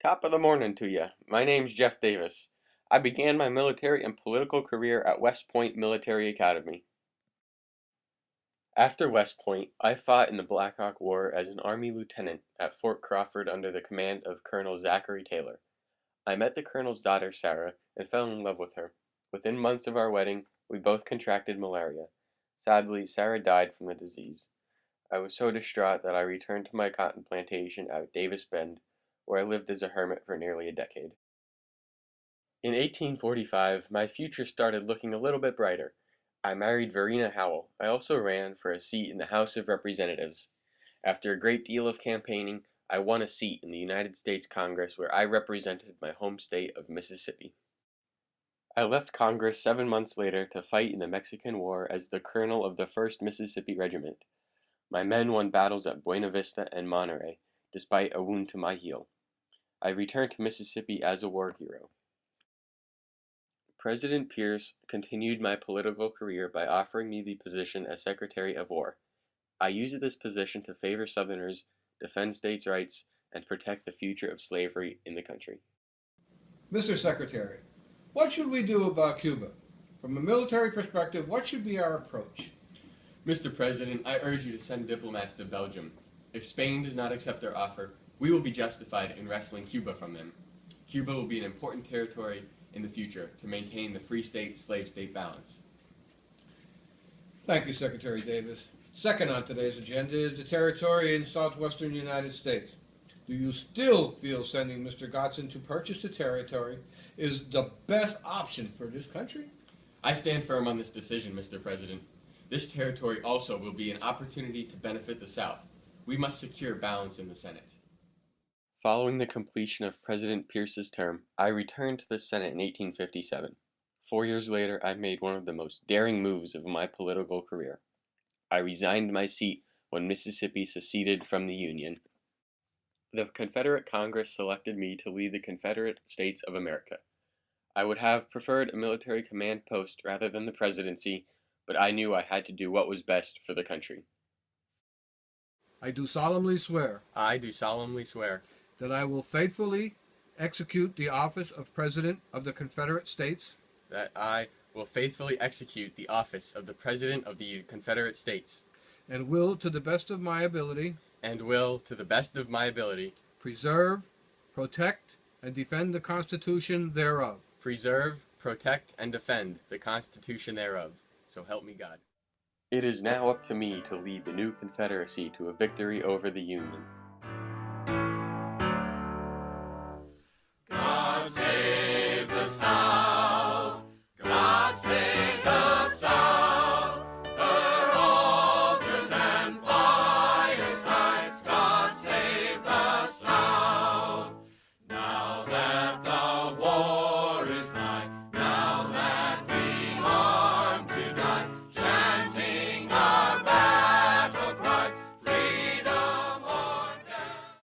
Top of the morning to you. My name's Jeff Davis. I began my military and political career at West Point Military Academy. After West Point, I fought in the Black Hawk War as an Army lieutenant at Fort Crawford under the command of Colonel Zachary Taylor. I met the colonel's daughter, Sarah, and fell in love with her. Within months of our wedding, we both contracted malaria. Sadly, Sarah died from the disease. I was so distraught that I returned to my cotton plantation at Davis Bend, where I lived as a hermit for nearly a decade. In 1845, my future started looking a little bit brighter. I married Verena Howell. I also ran for a seat in the House of Representatives. After a great deal of campaigning, I won a seat in the United States Congress where I represented my home state of Mississippi. I left Congress 7 months later to fight in the Mexican War as the colonel of the 1st Mississippi Regiment. My men won battles at Buena Vista and Monterey, despite a wound to my heel. I returned to Mississippi as a war hero. President Pierce continued my political career by offering me the position as Secretary of War. I used this position to favor Southerners, defend states' rights, and protect the future of slavery in the country. Mr. Secretary, what should we do about Cuba? From a military perspective, what should be our approach? Mr. President, I urge you to send diplomats to Belgium. If Spain does not accept our offer, we will be justified in wresting Cuba from them. Cuba will be an important territory in the future to maintain the free state-slave state balance. Thank you, Secretary Davis. Second on today's agenda is the territory in southwestern United States. Do you still feel sending Mr. Godson to purchase the territory is the best option for this country? I stand firm on this decision, Mr. President. This territory also will be an opportunity to benefit the South. We must secure balance in the Senate. Following the completion of President Pierce's term, I returned to the Senate in 1857. 4 years later, I made one of the most daring moves of my political career. I resigned my seat when Mississippi seceded from the Union. The Confederate Congress selected me to lead the Confederate States of America. I would have preferred a military command post rather than the presidency, but I knew I had to do what was best for the country. I do solemnly swear I do solemnly swear that I will faithfully execute the office of President of the Confederate States that I will faithfully execute the office of the President of the Confederate States and will, to the best of my ability, preserve, protect, and defend the Constitution thereof. Preserve, protect, and defend the Constitution thereof. So help me God. It is now up to me to lead the new Confederacy to a victory over the Union.